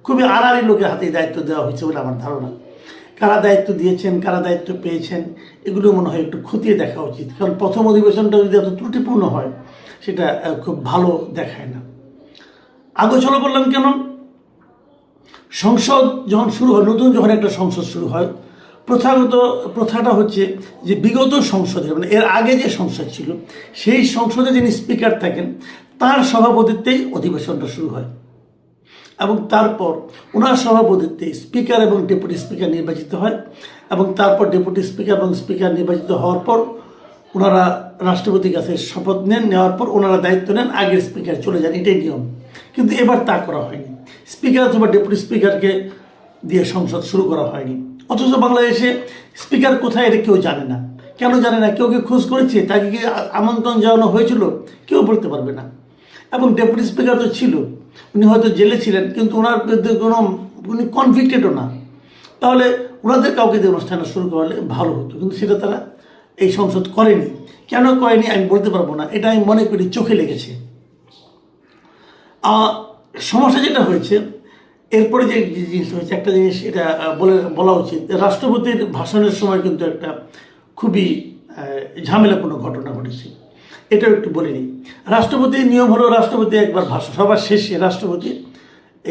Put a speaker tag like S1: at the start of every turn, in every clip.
S1: খুবই আড়াআড়ি লোকের হাতে দায়িত্ব দেওয়া হয়েছে বলে আমার ধারণা। কারা দায়িত্ব দিয়েছেন, কারা দায়িত্ব পেয়েছেন, এগুলো মনে হয় একটু খতিয়ে দেখা উচিত। কারণ প্রথম অধিবেশনটা যদি এত ত্রুটিপূর্ণ হয় সেটা খুব ভালো দেখায় না। আগোছালো করলাম কেন? সংসদ যখন শুরু হয়, নতুন যখন একটা সংসদ শুরু হয়, প্রথাটা হচ্ছে যে বিগত সংসদে, মানে এর আগে যে সংসদ ছিল সেই সংসদে যিনি স্পিকার থাকেন তার সভাপতিত্বেই অধিবেশনটা শুরু হয় এবং তারপর ওনার সভাপতিত্বে স্পিকার এবং ডেপুটি স্পিকার নির্বাচিত হয় এবং তারপর ডেপুটি স্পিকার এবং স্পিকার নির্বাচিত হওয়ার পর ওনারা রাষ্ট্রপতির কাছে শপথ নেওয়ার পর ওনারা দায়িত্ব নেন, আগের স্পিকার চলে যান, এটাই নিয়ম। কিন্তু এবার তা করা হয়নি, স্পিকার অথবা ডেপুটি স্পিকারকে দিয়ে সংসদ শুরু করা হয়নি। অথচ বাংলাদেশে স্পিকার কোথায় এটা কেউ জানে না। কেন জানে না? কেউ খোঁজ করেছে? তাকে কি আমন্ত্রণ জানানো হয়েছিল? কেউ বলতে পারবে না। এবং ডেপুটি স্পিকার তো ছিল, উনি হয়তো জেলে ছিলেন, কিন্তু ওনার বিরুদ্ধে উনি কনভিক্টেডও না। তাহলে ওনাদের কাউকে দিয়ে অনুষ্ঠানটা শুরু করলে ভালো হতো, কিন্তু সেটা তারা এই সংসদ করেনি। কেন করেনি আমি বলতে পারবো না, এটা আমি মনে করি চোখে লেগেছে। সমস্যা যেটা হয়েছে এরপরে যে জিনিস হয়েছে, একটা জিনিস এটা বলা উচিত, রাষ্ট্রপতির ভাষণের সময় কিন্তু একটা খুবই ঝামেলাপূর্ণ ঘটনা ঘটেছে, এটাও একটু বলে নিই। রাষ্ট্রপতির নিয়ম হলো রাষ্ট্রপতি একবার সবার শেষে রাষ্ট্রপতি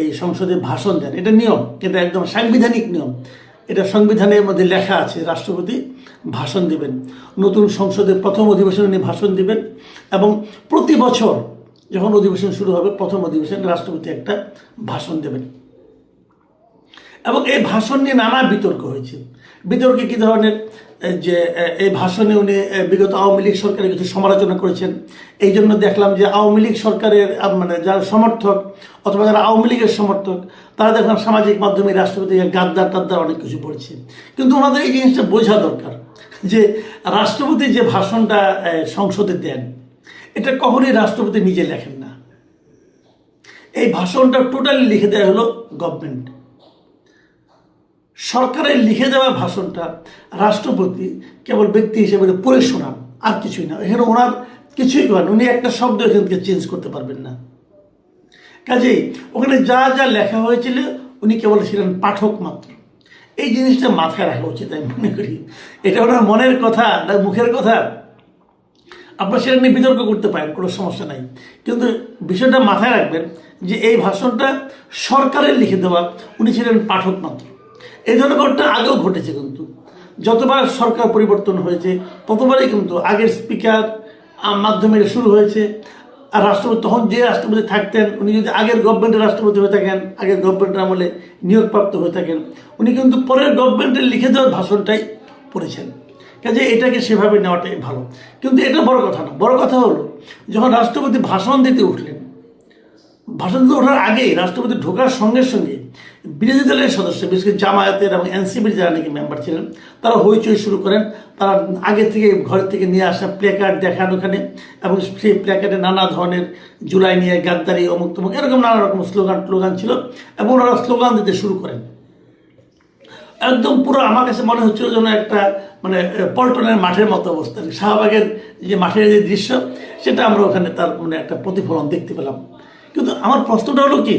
S1: এই সংসদে ভাষণ দেন, এটা নিয়ম, এটা একদম সাংবিধানিক নিয়ম, এটা সংবিধানের মধ্যে লেখা আছে রাষ্ট্রপতি ভাষণ দিবেন। নতুন সংসদের প্রথম অধিবেশনে উনি ভাষণ দিবেন এবং প্রতি বছর যখন অধিবেশন শুরু হবে প্রথম অধিবেশনে রাষ্ট্রপতি একটা ভাষণ দেবেন। এবং এই ভাষণ নিয়ে নানা বিতর্ক হয়েছে। বিতর্কে কী ধরনের? যে এই ভাষণে উনি বিগত আওয়ামী লীগ সরকারের কিছু সমালোচনা করেছেন। এই জন্য দেখলাম যে আওয়ামী লীগ সরকারের মানে যারা সমর্থক অথবা যারা আওয়ামী লীগের সমর্থক তারা দেখলাম সামাজিক মাধ্যমে রাষ্ট্রপতিকে গাদ্দার টাদ্দার অনেক কিছু বলছে। কিন্তু ওনাদের এই জিনিসটা বোঝা দরকার যে রাষ্ট্রপতি যে ভাষণটা সংসদে দেন এটা কখনোই রাষ্ট্রপতি নিজে লেখেন না। এই ভাষণটা টোটালি লিখে দেওয়া হলো গভর্নমেন্ট, সরকারের লিখে দেওয়া ভাষণটা রাষ্ট্রপতি কেবল ব্যক্তি হিসেবে পড়ে শোনান, আর কিছুই না। এখানে ওনার কিছুই করেন, উনি একটা শব্দ এখান থেকে চেঞ্জ করতে পারবেন না। কাজেই ওখানে যা যা লেখা হয়েছিল উনি কেবল ছিলেন পাঠক মাত্র। এই জিনিসটা মাথায় রাখা উচিত আমি মনে করি। এটা ওনার মনের কথা না মুখের কথা, আপনার সেটা নিয়ে বিতর্ক করতে পারেন, কোনো সমস্যা নাই, কিন্তু বিষয়টা মাথায় রাখবেন যে এই ভাষণটা সরকারের লিখে দেওয়া, উনি ছিলেন পাঠক মাত্র। এই ধরনের ঘটনা আগেও ঘটেছে, কিন্তু যতবার সরকার পরিবর্তন হয়েছে ততবারই কিন্তু আগের স্পিকার মাধ্যমে শুরু হয়েছে। আর রাষ্ট্রপতি তখন যে রাষ্ট্রপতি থাকতেন উনি যদি আগের গভর্নমেন্টের রাষ্ট্রপতি হয়ে থাকেন, আগের গভর্নমেন্টের আমলে নিয়োগপ্রাপ্ত হয়ে থাকেন, উনি কিন্তু পরের গভর্নমেন্টের লিখে দেওয়ার ভাষণটাই পড়েছেন। কাজে এটাকে সেভাবে নেওয়াটাই ভালো। কিন্তু এটা বড় কথা না, বড় কথা হলো যখন রাষ্ট্রপতি ভাষণ দিতে উঠলেন, ভাষণ দিতে ওঠার আগেই রাষ্ট্রপতি ঢোকার সঙ্গে সঙ্গে বিরোধী দলের সদস্য, বিশেষ করে জামায়াতের এবং এনসিপির যারা নাকি মেম্বার ছিলেন তারা হইচই শুরু করেন। তারা আগে থেকে ঘর থেকে নিয়ে আসা প্ল্যাকার্ড দেখান ওখানে, এবং সেই প্ল্যাকার্ডে নানা ধরনের জুলাই নিয়ে, গাদ্দারি, অমুক তমুক এরকম নানা রকম স্লোগান ছিল এবং ওনারা স্লোগান দিতে শুরু করেন। একদম পুরো আমার কাছে মনে হচ্ছিল যেন একটা মানে পল্টনের মাঠের মতো অবস্থা, শাহবাগের যে মাঠের যে দৃশ্য সেটা আমরা ওখানে তার মানে একটা প্রতিফলন দেখতে পেলাম। কিন্তু আমার প্রশ্নটা হলো কি,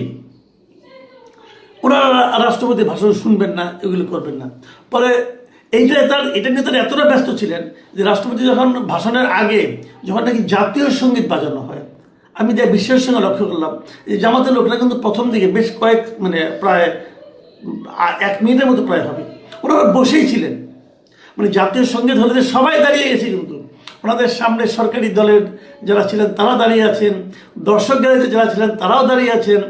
S1: ওনারা রাষ্ট্রপতি ভাষণ শুনবেন না, এগুলো করবেন না। পরে এটা নিয়ে তারা এতটা ব্যস্ত ছিলেন যে রাষ্ট্রপতি যখন ভাষণের আগে যখন নাকি জাতীয় সঙ্গীত বাজানো হয়, আমি যা বিশ্বের সঙ্গে লক্ষ্য করলাম যে জামাতের লোকরা কিন্তু প্রথম দিকে বেশ মানে প্রায় 1 মিনিটের মতো প্রায় হবে ওনারা বসেই ছিলেন। মানে জাতীয় সঙ্গীত হলে সবাই দাঁড়িয়ে গেছে, কিন্তু ওনাদের সামনে সরকারি দলের যারা ছিলেন তারা দাঁড়িয়ে আছেন, দর্শক গ্যালারিতে যারা ছিলেন তারাও দাঁড়িয়ে আছেন,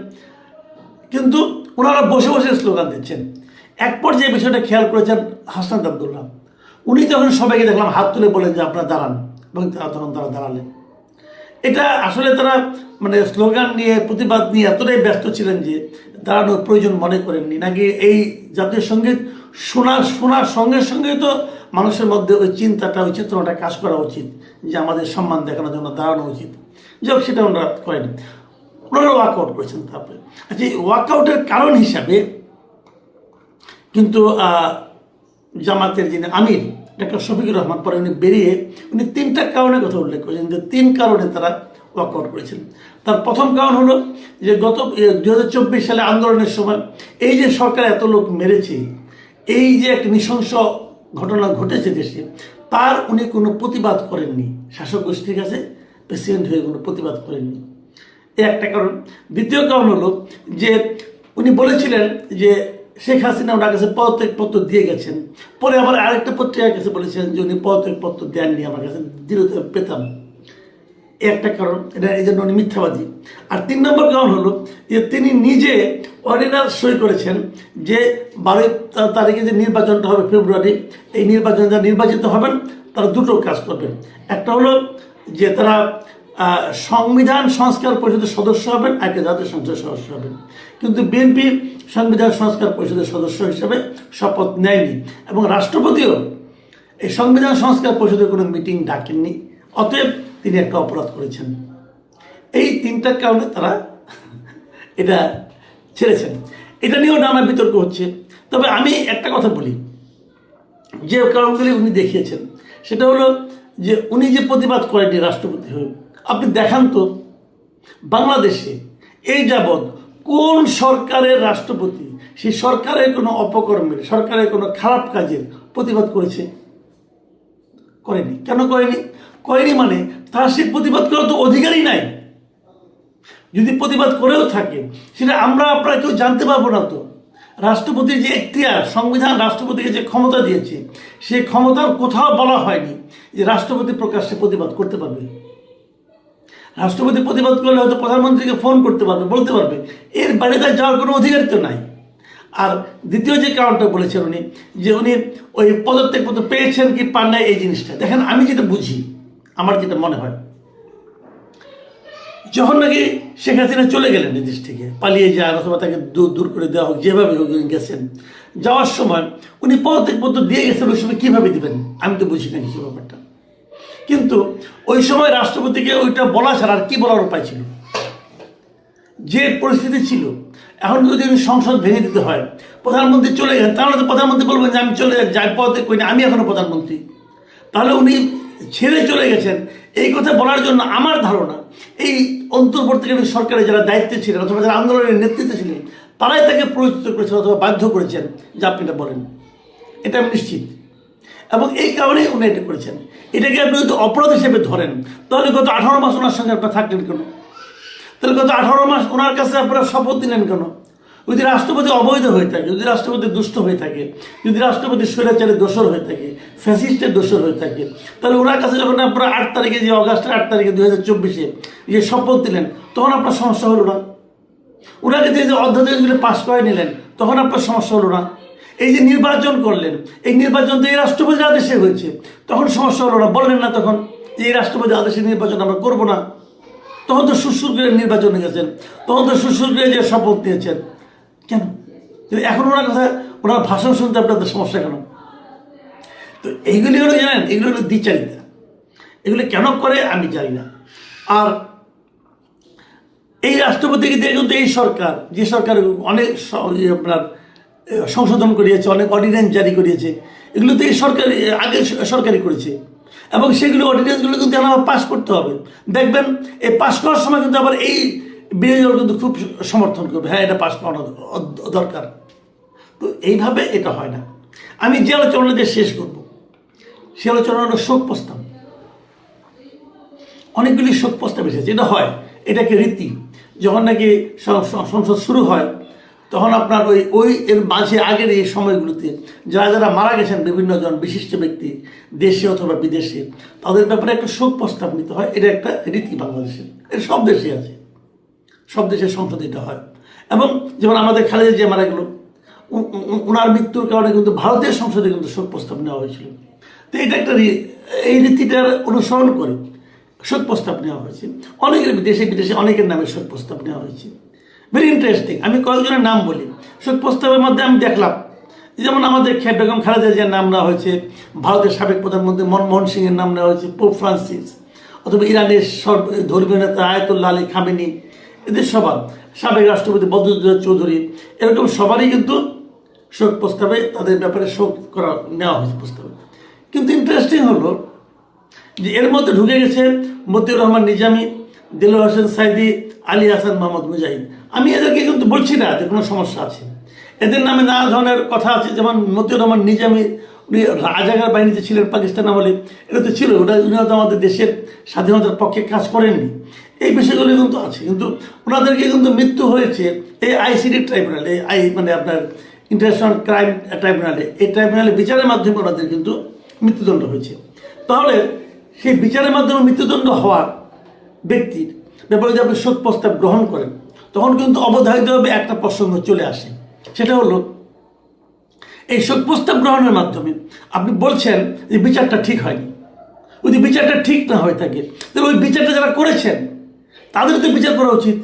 S1: কিন্তু ওনারা বসে বসে স্লোগান দিচ্ছেন। এক পর্যায়ে বিষয়টা খেয়াল করেছেন হাসনাত আব্দুল্লাহ, উনি তখন সবাইকে দেখলাম হাত তুলে বলেন যে আপনারা দাঁড়ান, এবং তখন তারা দাঁড়ালেন। এটা আসলে তারা মানে স্লোগান নিয়ে, প্রতিবাদ নিয়ে এতটাই ব্যস্ত ছিলেন যে দাঁড়ানোর প্রয়োজন মনে করেননি। নাকি এই জাতীয় সঙ্গীত শোনার সঙ্গে সঙ্গে তো মানুষের মধ্যে ওই চিন্তাটা, ওই চেতনাটা কাজ করা উচিত যে আমাদের সম্মান দেখানোর জন্য দাঁড়ানো উচিত। যাই সেটা ওনারা করেনি, ওনারা ওয়ার্কআউট করেছেন। তারপরে আচ্ছা, এই ওয়ার্কআউটের কারণ হিসাবে কিন্তু জামাতের যিনি আমির ডক্টর শফিকুর রহমান, পরে উনি বেরিয়ে উনি 3টা কারণের কথা উল্লেখ করেছেন যে 3 কারণে তারা ওয়ার্কআউট করেছেন। তার প্রথম কারণ হলো যে গত 2024 সালে আন্দোলনের সময় এই যে সরকার এত লোক মেরেছে, এই যে একটা নৃশংস ঘটনা ঘটেছে দেশে, তার উনি কোনো প্রতিবাদ করেননি, শাসক গোষ্ঠীর কাছে প্রেসিডেন্ট হয়ে কোনো প্রতিবাদ করেননি। এই একটা কারণ। দ্বিতীয় কারণ হলো যে উনি বলেছিলেন যে শেখ হাসিনা ওনার কাছে পদত্যাগপত্র দিয়ে গেছেন, পরে আবার আরেকটা পত্রিকার কাছে বলেছিলেন যে উনি পদত্যাগপত্র দেননি, আমার কাছে দিলে পেতাম। একটা কারণ, এটা এই জন্য উনি মিথ্যাবাদী। আর 3 নম্বর কারণ হলো যে তিনি নিজে অর্ডিন্যান্স সই করেছেন যে 12 তারিখে যে নির্বাচনটা হবে ফেব্রুয়ারি, এই নির্বাচনে যারা নির্বাচিত হবেন তারা দুটো কাজ করবেন। একটা হলো যে তারা সংবিধান সংস্কার পরিষদের সদস্য হবেন, একটা জাতীয় সংসদের সদস্য হবেন। কিন্তু বিএনপি সংবিধান সংস্কার পরিষদের সদস্য হিসেবে শপথ নেয়নি এবং রাষ্ট্রপতিও এই সংবিধান সংস্কার পরিষদের কোনো মিটিং ডাকেননি। অতএব তিনি একটা অপরাধ করেছেন। এই 3টা কারণে তারা এটা ছেড়েছেন। এটা নিয়েও নানা বিতর্ক হচ্ছে। তবে আমি একটা কথা বলি, যে কারণগুলি উনি দেখিয়েছেন সেটা হলো যে উনি যে প্রতিবাদ করেননি রাষ্ট্রপতি হয়ে, আপনি দেখান তো বাংলাদেশে এই যাবৎ কোন সরকারের রাষ্ট্রপতি সেই সরকারের কোনো অপকর্মের, সরকারের কোনো খারাপ কাজের প্রতিবাদ করেছে? করেনি। কেন করেনি? করেনি মানে তার সে প্রতিবাদ করার তো অধিকারই নাই। যদি প্রতিবাদ করেও থাকে সেটা আমরা আপনারা কেউ জানতে পারবো না। তো রাষ্ট্রপতির যে এখতিয়ার, সংবিধান রাষ্ট্রপতিকে যে ক্ষমতা দিয়েছে, সেই ক্ষমতার কোথাও বলা হয়নি যে রাষ্ট্রপতি প্রকাশ্যে প্রতিবাদ করতে পারবে। রাষ্ট্রপতি প্রতিবাদ করলে হয়তো প্রধানমন্ত্রীকে ফোন করতে পারবে, বলতে পারবে, এর বাইরে তার যাওয়ার কোনো অধিকার তো নাই। আর দ্বিতীয় যে কারণটা বলেছেন উনি, যে উনি ওই পদত্যাগপত্র পেয়েছেন কি পান নাই, এই জিনিসটা দেখেন। আমি যেটা বুঝি, আমার যেটা মনে হয়, যখন নাকি শেখ হাসিনা চলে গেলেন এই দেশ থেকে, পালিয়ে যান অথবা তাকে দূর করে দেওয়া হোক, যেভাবে হোক গেছেন, যাওয়ার সময় উনি পদত্যাগপত্র দিয়ে গেছেন। ওই সময় কীভাবে দিবেন আমি তো বুঝি না কিছু ব্যাপারটা। কিন্তু ওই সময় রাষ্ট্রপতিকে ওইটা বলা ছাড়া আর কি বলার উপায় ছিল? যে পরিস্থিতি ছিল, এখন যদি উনি সংসদ ভেঙে দিতে হয়, প্রধানমন্ত্রী চলে গেলেন, তাহলে তো প্রধানমন্ত্রী বলবেন যে আমি চলে যাই, পদত্যাগ করি না, আমি এখনো প্রধানমন্ত্রী। তাহলে উনি ছেড়ে চলে গেছেন, এই কথা বলার জন্য আমার ধারণা এই অন্তর্বর্তীকালীন সরকারে যারা দায়িত্বে ছিলেন অথবা যারা আন্দোলনের নেতৃত্বে ছিলেন, তারাই তাকে পরিচিত করেছেন অথবা বাধ্য করেছেন যে আপনি এটা বলেন। এটা আমি নিশ্চিত। এবং এই কারণেই উনি এটা করেছেন। এটাকে আপনি যদি অপরাধ হিসেবে ধরেন, তাহলে গত 18 মাস ওনার সঙ্গে আপনার থাকলেন কেন? তাহলে গত 18 মাস ওনার কাছে আপনারা শপথ দিলেন কেন? যদি রাষ্ট্রপতি অবৈধ হয়ে থাকে, যদি রাষ্ট্রপতি দুষ্ট হয়ে থাকে, যদি রাষ্ট্রপতি স্বৈরাচারের দোষর হয়ে থাকে, ফ্যাসিস্টের দোষর হয়ে থাকে, তাহলে ওনার কাছে যখন আপনারা 8 তারিখে, যে অগাস্টের 8 তারিখে 2024-এ যে শপথ দিলেন, তখন আপনার সমস্যা হলো না? ওনাকে দিয়ে যে অধ্যাদেশগুলি পাশ করে নিলেন, তখন আপনার সমস্যা হলো না? এই যে নির্বাচন করলেন, এই নির্বাচন তো এই রাষ্ট্রপতির আদেশে হয়েছে, তখন সমস্যা হলো না? বললেন না তখন যে এই রাষ্ট্রপতির আদেশে নির্বাচন আমরা করবো না? তখন তো সুরসুর করে নির্বাচনে গেছেন, তখন তো সুরসুর করে যে শপথ নিয়েছেন। কেন? এখন ওনার কথা, ওনার ভাষণ শুনতে আপনাদের সমস্যা কেন? তো এইগুলি হলো, জানেন, এগুলো হলো দ্বিচারিতা। এগুলো কেন করে আমি জানি না। আর এই রাষ্ট্রপতিকে দিয়ে কিন্তু এই সরকার, যে সরকার অনেক আপনার সংশোধন করিয়েছে, অনেক অর্ডিন্যান্স জারি করিয়েছে, এগুলো তো এই সরকার আগে সরকারই করেছে। এবং সেগুলো অর্ডিন্যান্সগুলো কিন্তু আবার পাস করতে হবে। দেখবেন এই পাস করার সময় কিন্তু আবার এই বিরোধী দল কিন্তু খুব সমর্থন করবে, হ্যাঁ এটা পাস করানো দরকার। তো এইভাবে এটা হয় না। আমি যে আলোচনা দিয়ে শেষ করব, সে আলোচনা হলো শোক প্রস্তাব। অনেকগুলি শোক প্রস্তাব এসেছে। এটা হয়, এটাকে রীতি। যখন নাকি সংসদ শুরু হয়, তখন আপনার ওই এর মাঝে আগের এই সময়গুলোতে যারা যারা মারা গেছেন, বিভিন্ন জন বিশিষ্ট ব্যক্তি দেশে অথবা বিদেশে, তাদের ব্যাপারে একটা শোক প্রস্তাব নিতে হয়। এটা একটা রীতি বাংলাদেশের, এটা সব দেশে আছে, সব দেশের সংসদে এটা হয়। এবং যেমন আমাদের খালেদা জিয়া মারা গেল, ওনার মৃত্যুর কারণে কিন্তু ভারতের সংসদে কিন্তু শোক প্রস্তাব নেওয়া হয়েছিল। তো এটা একটা এই রীতিটার অনুসরণ করে শোক প্রস্তাব নেওয়া হয়েছে। অনেকের দেশে বিদেশে অনেকের নামে শোক প্রস্তাব নেওয়া হয়েছে। Very interesting. আমি কয়েকজনের নাম বলি। শোক প্রস্তাবের মধ্যে আমি দেখলাম যেমন আমাদের বেগম খালেদা জিয়ার নাম নেওয়া হয়েছে, ভারতের সাবেক প্রধানমন্ত্রী মনমোহন সিংয়ের নাম নেওয়া হয়েছে, পোপ ফ্রান্সিস, অথবা ইরানের ধর্মীয় নেতা আয়াতুল্লাহ আলী খামেনি, এদের সবার, সাবেক রাষ্ট্রপতি বদরুদ্দোজা চৌধুরী, এরকম সবারই কিন্তু শোক প্রস্তাবে তাদের ব্যাপারে শোক করা নেওয়া হয়েছে প্রস্তাবে। কিন্তু ইন্টারেস্টিং হলো যে এর মধ্যে ঢুকে গেছে মতিউর রহমান নিজামী, দেলোয়ার হোসেন সাইদি, আলী হাসান মোহাম্মদ মুজাহিদ। আমি এদেরকে কিন্তু বলছি না যে কোনো সমস্যা আছে, এদের নামে নানা ধরনের কথা আছে, যেমন মতিউর রহমান নিজামী, উনি রাজাকার বাহিনীতে ছিলেন পাকিস্তান আমলে, এটা তো ছিল, উনি হয়তো আমাদের দেশের স্বাধীনতার পক্ষে কাজ করেননি, এই বিষয়গুলো কিন্তু আছে। কিন্তু ওনাদেরকে কিন্তু মৃত্যু হয়েছে এই আইসিডি ট্রাইব্যুনালে, মানে আপনার ইন্টারন্যাশনাল ক্রাইম ট্রাইব্যুনালে, এই ট্রাইব্যুনালে বিচারের মাধ্যমে ওনাদের কিন্তু মৃত্যুদণ্ড হয়েছে। তাহলে সেই বিচারের মাধ্যমে মৃত্যুদণ্ড হওয়ার ব্যক্তির ব্যাপারে যদি আপনি শোক প্রস্তাব গ্রহণ করেন, তখন কিন্তু অবধারিতভাবে একটা প্রসঙ্গ চলে আসে, সেটা হলো এই শোক প্রস্তাব গ্রহণের মাধ্যমে আপনি বলছেন যে বিচারটা ঠিক হয়নি। যদি বিচারটা ঠিক না হয়ে থাকে, তাহলে ওই বিচারটা যারা করেছেন তাদের তো বিচার করা উচিত।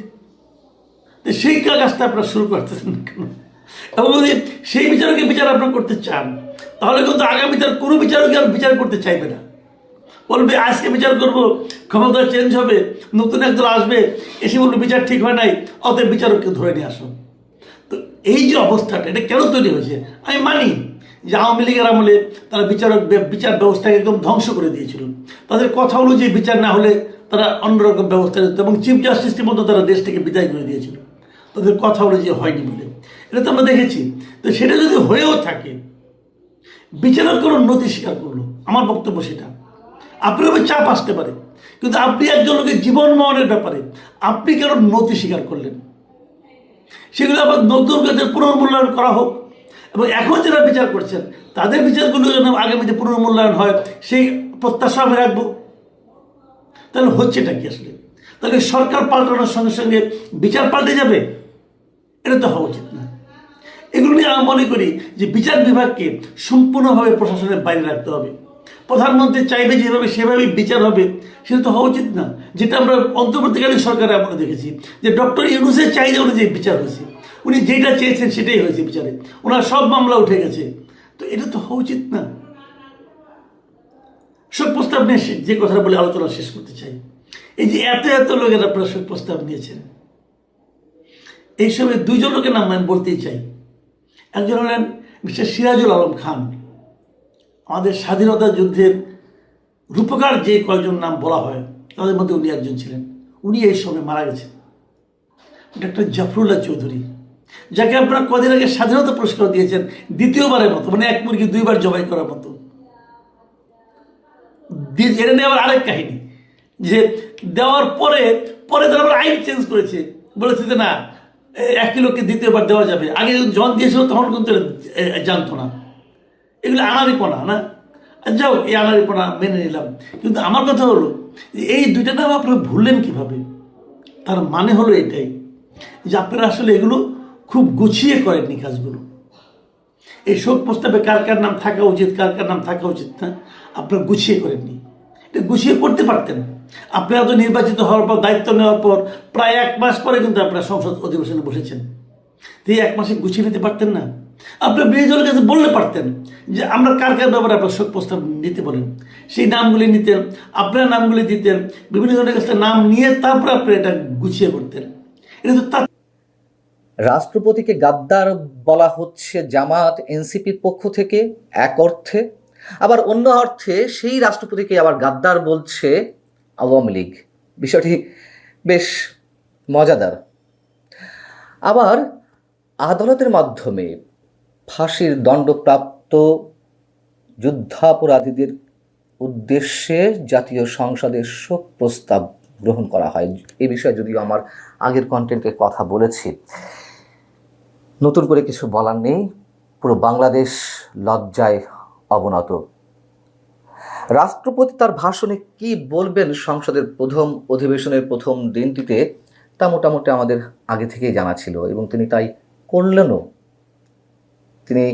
S1: সেই কাজটা আপনারা শুরু করতেছেন না কেন? এবং যদি সেই বিচারকের বিচার আপনারা করতে চান, তাহলে কিন্তু আগামীতে কোনো বিচারকই আর বিচার করতে চাইবে না, বলবে আজকে বিচার করব, ক্ষমতা চেঞ্জ হবে, নতুন একদল আসবে, এসে বলবে বিচার ঠিক হয় নাই, অতএব বিচারককে ধরে নিয়ে আসুন। তো এই যে অবস্থাটা, এটা কেন তৈরি হয়েছে? আমি মানি যে আওয়ামী লীগের আমলে তারা বিচার ব্যবস্থাকে একদম ধ্বংস করে দিয়েছিল। তাদের কথা অনুযায়ী বিচার না হলে তারা অন্যরকম ব্যবস্থা নিত, এবং চিফ জাস্টিসের মতো তারা দেশ থেকে বিদায় করে দিয়েছিল, তাদের কথা অনুযায়ী হয়নি বলে। এটা তো আমরা দেখেছি। তো সেটা যদি হয়েও থাকে, বিচারক কোনো নথি স্বীকার করলো, আমার বক্তব্য সেটা, আপনার উপর চাপ আসতে পারে, কিন্তু আপনি একজন লোকের জীবন মরণের ব্যাপারে আপনি কেন নথি স্বীকার করলেন? সেগুলো আবার নতুন কাজের পুনর্মূল্যায়ন করা হোক, এবং এখন যারা বিচার করছেন তাদের বিচারগুলো যেন আগামীতে পুনর্মূল্যায়ন হয়, সেই প্রত্যাশা আমি রাখবো। তাহলে হচ্ছেটা কি আসলে? তাহলে সরকার পাল্টানোর সঙ্গে সঙ্গে বিচার পাল্টে যাবে? এটা তো হওয়া উচিত না। এগুলো নিয়ে আমি মনে করি যে বিচার বিভাগকে সম্পূর্ণভাবে প্রশাসনের বাইরে রাখতে হবে। প্রধানমন্ত্রী চাইবে যেভাবে সেভাবেই বিচার হবে, সেটা তো হওয়া উচিত না। যেটা আমরা অন্তর্বর্তীকালীন সরকারে আমরা দেখেছি যে ডক্টর ইউনূসের চাহিদা অনুযায়ী বিচার হয়েছে, উনি যেটা চেয়েছেন সেটাই হয়েছে বিচারে, ওনার সব মামলা উঠে গেছে। তো এটা তো হওয়া উচিত না। শোক প্রস্তাব নিয়ে যে কথাটা বলে আলোচনা শেষ করতে চাই, এই যে এত এত লোকের আপনারা শোক প্রস্তাব নিয়েছেন, এই সময় দুইজন লোকের নাম আমি বলতেই চাই। একজন হলেন মিস্টার সিরাজুল আলম খান, আমাদের স্বাধীনতা যুদ্ধের রূপকার যে কয়েকজন নাম বলা হয় তাদের মধ্যে উনি একজন ছিলেন। উনি এই সময় মারা গেছেন। ডক্টর জাফরুল্লাহ চৌধুরী, যাকে আপনারা কদিন আগে স্বাধীনতা পুরস্কার দিয়েছেন দ্বিতীয়বারের মতো, মানে এক মুরগি দুইবার জবাই করার মতো। এটা নিয়ে আবার আরেক কাহিনী, যে দেওয়ার পরে তারা আবার আইন চেঞ্জ করেছে, বলেছে যে না, একই লোককে দ্বিতীয়বার দেওয়া যাবে, আগে যখন দিয়েছিল তখন কিন্তু জানতো না। এগুলো আনারিপনা না, যাও, এই আনারিপনা মেনে নিলাম। কিন্তু আমার কথা হলো যে এই দুইটা নাম আপনারা ভুললেন কিভাবে? তার মানে হলো এটাই যে আপনারা আসলে এগুলো খুব গুছিয়ে করেননি কাজগুলো। এই শোক প্রস্তাবে কার কার নাম থাকা উচিত, কার কার নাম থাকা উচিত না, আপনারা গুছিয়ে করেননি। এটা গুছিয়ে করতে পারতেন। আপনারা তো নির্বাচিত হওয়ার পর, দায়িত্ব নেওয়ার পর প্রায় 1 মাস পরে কিন্তু আপনারা সংসদ অধিবেশনে বসেছেন। তো এই 1 মাসে গুছিয়ে নিতে পারতেন না? আপনার বিরোধী দলের কাছে বললে পারতেন যে আমরা কার কার ব্যাপারে আপনার শোক প্রস্তাব নিতে বলেন, সেই নামগুলি নিতেন, আপনার নামগুলি দিতেন, বিভিন্ন জনের কাছে নাম নিয়ে তারপরে আপনি এটা গুছিয়ে করতেন। এটা তো তার
S2: রাষ্ট্রপতিকে গাদ্দার বলা হচ্ছে জামাত এনসিপির পক্ষ থেকে এক অর্থে, আবার অন্য অর্থে সেই রাষ্ট্রপতিকে আবার গাদ্দার বলছে আওয়ামী লীগ। বিষয়টি বেশ মজাদার। আবার আদালতের মাধ্যমে ফাঁসির দণ্ডপ্রাপ্ত যুদ্ধাপরাধীদের উদ্দেশ্যে জাতীয় সংসদে শোক প্রস্তাব গ্রহণ করা হয়। এই বিষয়ে যদিও আমার আগের কন্টেন্টে কথা বলেছি, নতুন করে কিছু বলার নেই। পুরো বাংলাদেশ লজ্জায় অবনত। রাষ্ট্রপতি তার ভাষণে কি বলবেন সংসদের প্রথম অধিবেশনের প্রথম দিনটিতে, তা মোটামুটি আমাদের আগে থেকেই জানা ছিল, এবং তিনি তাই করলেনও। তিনি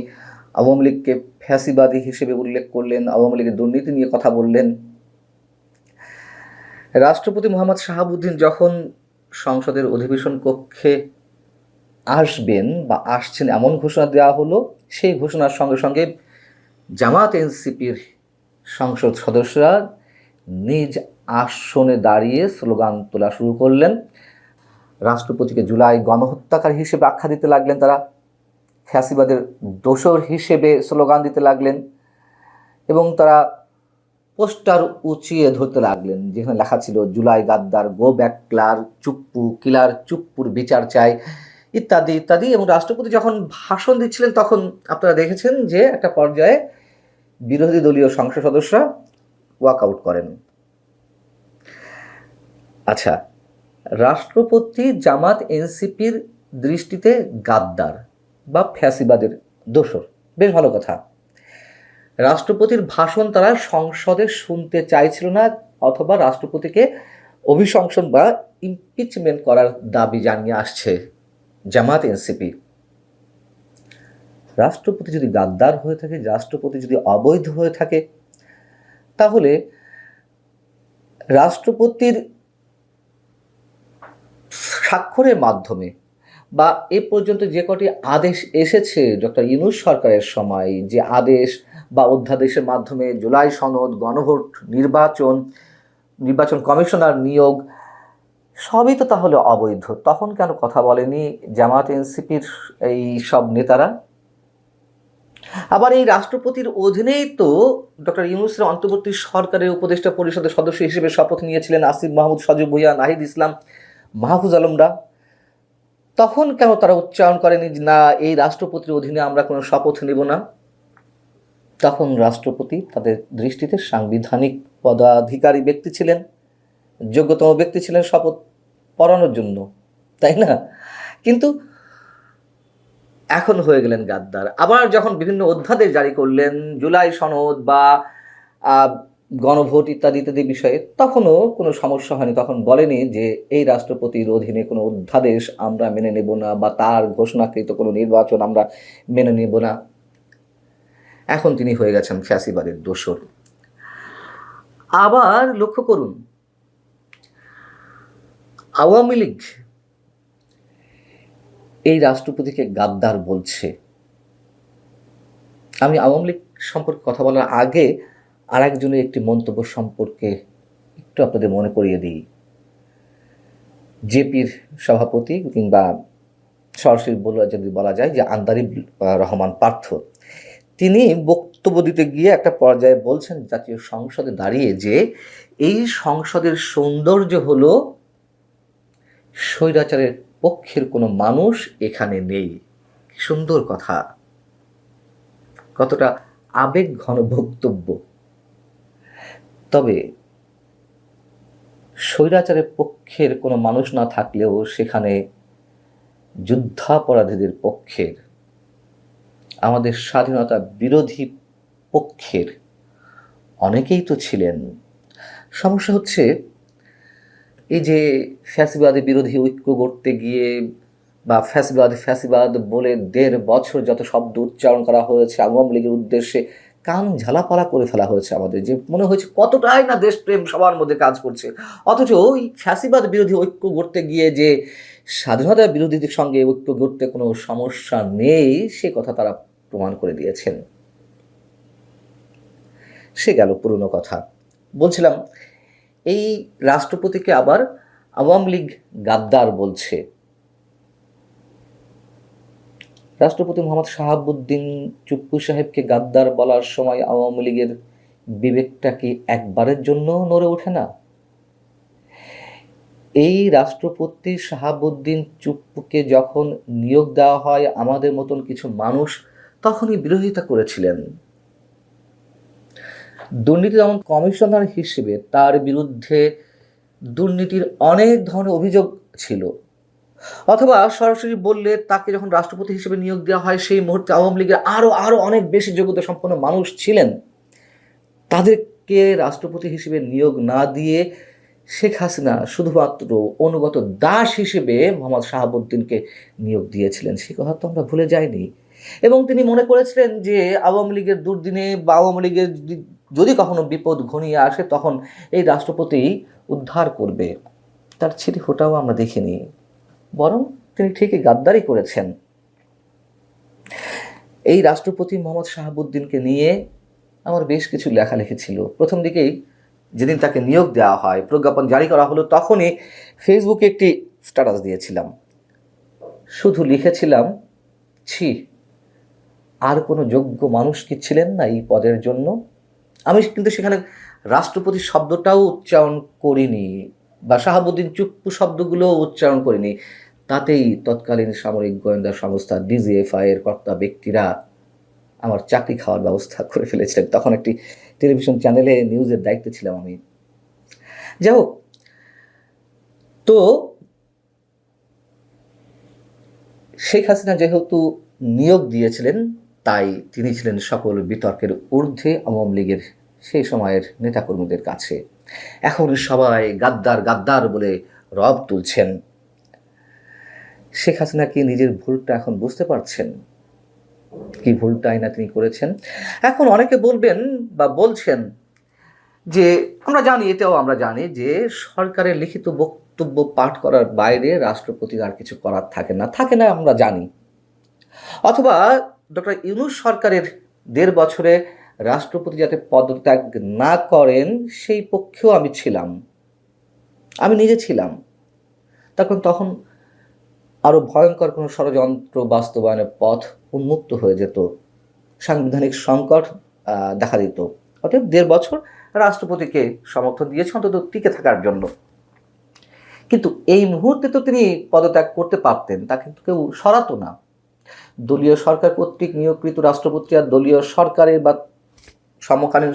S2: আওয়ামী লীগকে ফ্যাসিবাদী হিসেবে উল্লেখ করলেন, আওয়ামী লীগের দুর্নীতি নিয়ে কথা বললেন। রাষ্ট্রপতি মোহাম্মদ শাহাবুদ্দিন যখন সংসদের অধিবেশন কক্ষে আসবেন বা আসছেন এমন ঘোষণা দেওয়া হলো, সেই ঘোষণার সঙ্গে সঙ্গে জামাত এনসিপির সংসদ সদস্যরা নিজ আসনে দাঁড়িয়ে স্লোগান তোলা শুরু করলেন। রাষ্ট্রপতিকে জুলাই গণহত্যাকারী হিসেবে আখ্যা দিতে লাগলেন, তারা ফ্যাসিবাদের দোসর হিসেবে স্লোগান দিতে লাগলেন, এবং তারা পোস্টার উঁচিয়ে ধরতে লাগলেন যেখানে লেখা ছিল জুলাই গাদ্দার, গো ব্যাক ক্লার চুপ্পু, কিলার চুপ্পুর বিচার চাই, ইত্যাদি ইত্যাদি। এবং রাষ্ট্রপতি যখন ভাষণ দিচ্ছিলেন তখন আপনারা দেখেছেন যে একটা পর্যায়ে বিরোধী দলীয় সংসদ সদস্যরা ওয়াকআউট করেন। আচ্ছা, রাষ্ট্রপতি জামাত এনসিপির দৃষ্টিতে গাদ্দার বা ফ্যাসিবাদের দোসর, বেশ ভালো কথা। রাষ্ট্রপতির ভাষণ তারা সংসদে শুনতে চাইছিল না, অথবা রাষ্ট্রপতিকে অভিশংসন বা ইমপিচমেন্ট করার দাবি জানিয়ে আসছে জামাত এনসিপি। রাষ্ট্রপতি যদি গাদ্দার হয়ে থাকে, রাষ্ট্রপতি যদি অবৈধ হয়ে থাকে, তাহলে রাষ্ট্রপতির স্বাক্ষরের মাধ্যমে বা এ পর্যন্ত যে কটি আদেশ এসেছে ডক্টর ইউনূস সরকারের সময়, যে আদেশ বা অধ্যাদেশের মাধ্যমে জুলাই সনদ, গণভোট, নির্বাচন কমিশনার নিয়োগ, সবই তো তাহলে অবৈধ। তখন কেন কথা বলেনি জামাত এনসিপির এই সব নেতারা? আবার এই রাষ্ট্রপতির অধীনেই তো ডক্টর ইউনূসের অন্তর্বর্তী সরকারের উপদেষ্টা পরিষদের সদস্য হিসেবে শপথ নিয়েছিলেন আসিফ মাহমুদ, সজীব ভুঁইয়া, নাহিদ ইসলাম, মাহফুজ আলমরা। তখন কেন তারা উচ্চারণ করেনি যে না, এই রাষ্ট্রপতির অধীনে আমরা কোনো শপথ নেব না? তখন রাষ্ট্রপতি তাদের দৃষ্টিতে সাংবিধানিক পদাধিকারী ব্যক্তি ছিলেন, যোগ্যতম ব্যক্তি ছিলেন শপথ পড়ানোর জন্য, তাই না? কিন্তু এখন হয়ে গেলেন গাদ্দার। আবার যখন বিভিন্ন অধ্যাদেশ জারি করলেন জুলাই সনদ বা গণভোট ইত্যাদি ইত্যাদি বিষয়ে, তখনও কোনো সমস্যা হয়নি। তখন বলেনি যে এই রাষ্ট্রপতির অধীনে কোনো অধ্যাদেশ আমরা মেনে নেব না, বা তার ঘোষণাকৃত কোনো নির্বাচন আমরা মেনে নেব না। এখন তিনি হয়ে গেছেন ফ্যাসিবাদের দোসর। আবার লক্ষ্য করুন, আওয়ামী লীগ এই রাষ্ট্রপতিকে গাদ্দার বলছে। আমি আওয়ামী লীগ সম্পর্কে কথা বলার আগে আর একজনের একটি মন্তব্য সম্পর্কে একটু আপনাদের মনে করিয়ে দিই। জেপির সভাপতি, কিংবা সরাসরি যদি বলা যায় যে আন্দারিব রহমান পার্থ, তিনি বক্তব্য দিতে গিয়ে একটা পর্যায়ে বলছেন জাতীয় সংসদে দাঁড়িয়ে যে এই সংসদের সৌন্দর্য হলো স্বৈরাচারের পক্ষের কোনো মানুষ এখানে নেই। সুন্দর কথা, কতটা আবেগ ঘন বক্তব্য। তবে স্বৈরাচারের পক্ষের কোনো মানুষ না থাকলেও সেখানে যুদ্ধাপরাধীদের পক্ষের, আমাদের স্বাধীনতা বিরোধী পক্ষের অনেকেই তো ছিলেন। সমস্যা হচ্ছে এই যে ফ্যাসিবাদের বিরোধী ঐক্য গড়তে গিয়ে, বা ফ্যাসিবাদ বলে 1.5 বছর যত শব্দ উচ্চারণ করা হয়েছে আওয়ামী লীগের উদ্দেশ্যে, কান ঝালাপালা করে ফেলা হয়েছে আমাদের, যে মনে হয়েছে কতটাই না দেশপ্রেম সবার মধ্যে কাজ করছে। অথচ এই ফ্যাসিবাদ বিরোধী ঐক্য গড়তে গিয়ে যে স্বাধীনতা বিরোধীদের সঙ্গে ঐক্য গড়তে কোনো সমস্যা নেই, সে কথা তারা প্রমাণ করে দিয়েছেন। সে গেল পুরনো কথা। বলছিলাম, এই রাষ্ট্রপতিকে আবার আওয়ামী লীগ গাদ্দার বলছে। রাষ্ট্রপতি মোহাম্মদ শাহাবুদ্দিন চুপ্পু সাহেবকে গাদ্দার বলার সময় আওয়ামী লীগের বিবেকটা কি একবারের জন্য নড়ে ওঠে না? এই রাষ্ট্রপতি শাহাবুদ্দিন চুপ্পুকে যখন নিয়োগ দেওয়া হয় আমাদের মতন কিছু মানুষ তখনই বিরোধিতা করেছিলেন। দুর্নীতি দমন কমিশনার হিসেবে তার বিরুদ্ধে দুর্নীতির অনেক ধরনের অভিযোগ ছিল, অথবা সরাসরি বললে তাকে যখন রাষ্ট্রপতি হিসেবে নিয়োগ দেওয়া হয় সেই মুহূর্তে আওয়ামী লীগের আরও অনেক বেশি যোগ্যতা সম্পন্ন মানুষ ছিলেন। তাদেরকে রাষ্ট্রপতি হিসেবে নিয়োগ না দিয়ে শেখ হাসিনা শুধুমাত্র অনুগত দাস হিসেবে মোহাম্মদ শাহাবুদ্দিনকে নিয়োগ দিয়েছিলেন। সে কথা তো আমরা ভুলে যাইনি। এবং তিনি মনে করেছিলেন যে আওয়ামী লীগের দুর্দিনে বা আওয়ামী লীগের যদি কখনো বিপদ ঘনিয়ে আসে তখন এই রাষ্ট্রপতি উদ্ধার করবে। তার ছিটি ফোটাও আমরা দেখিনি, বরং তিনি ঠিকই গাদ্দারি করেছেন। এই রাষ্ট্রপতি মোহাম্মদ শাহাবুদ্দিনকে নিয়ে আমার বেশ কিছু লেখালেখি ছিল। প্রথম দিকেই যেদিন তাকে নিয়োগ দেওয়া হয়, প্রজ্ঞাপন জারি করা হলো, তখনই ফেসবুকে একটি স্ট্যাটাস দিয়েছিলাম। শুধু লিখেছিলাম, ছি, আর কোনো যোগ্য মানুষ কি ছিলেন না এই পদের জন্য? আমি কিন্তু সেখানে রাষ্ট্রপতি শব্দটাও উচ্চারণ করিনি, বা শাহাবুদ্দিন চুপ্পু শব্দগুলো উচ্চারণ করিনি। তাতেই তৎকালীন সামরিক গোয়েন্দা সংস্থা ডিজিএফআই এর কর্তা ব্যক্তিরা আমার চাকরি খাওয়ার ব্যবস্থা করে ফেলেছিলেন। তখন একটি টেলিভিশন চ্যানেলে নিউজের দায়িত্বে ছিলাম আমি। যাই হোক, তো শেখ হাসিনা যেহেতু নিয়োগ দিয়েছিলেন, তাই তিনি ছিলেন সকল বিতর্কের ঊর্ধ্বে আওয়ামী লীগের সেই সময়ের নেতাকর্মীদের কাছে। এখন সবাই গাদ্দার গাদ্দার বলে রব তুলছেন। শেখ হাসিনা কি নিজের ভুলটা এখন বুঝতে পারছেন? কি ভুলটাই না তিনি করেছেন। এখন অনেকে বলবেন বা বলছেন যে এটাও আমরা জানি যে সরকারের লিখিত বক্তব্য পাঠ করার বাইরে রাষ্ট্রপতির আর কিছু করার থাকে না আমরা জানি। অথবা ডক্টর ইউনূস সরকারের 1.5 বছরে রাষ্ট্রপতি যাতে পদত্যাগ না করেন সেই পক্ষেও আমি ছিলাম, আমি নিজে ছিলাম। তখন আরো ভয়ঙ্কর কোনো ষড়যন্ত্র বাস্তবায়নের পথ উন্মুক্ত হয়ে যেত, সাংবিধানিক সংকট দেখা দিত। অতএব 1.5 বছর রাষ্ট্রপতিকে সমর্থন দিয়েছে অন্তত টিকে থাকার জন্য। কিন্তু এই মুহূর্তে তো তিনি পদত্যাগ করতে পারতেন, তা কিন্তু কেউ সরাতো না। দলীয় সরকার কর্তৃক নিয়োগকৃত রাষ্ট্রপতি আর দলীয় সরকারের বা সমকালীন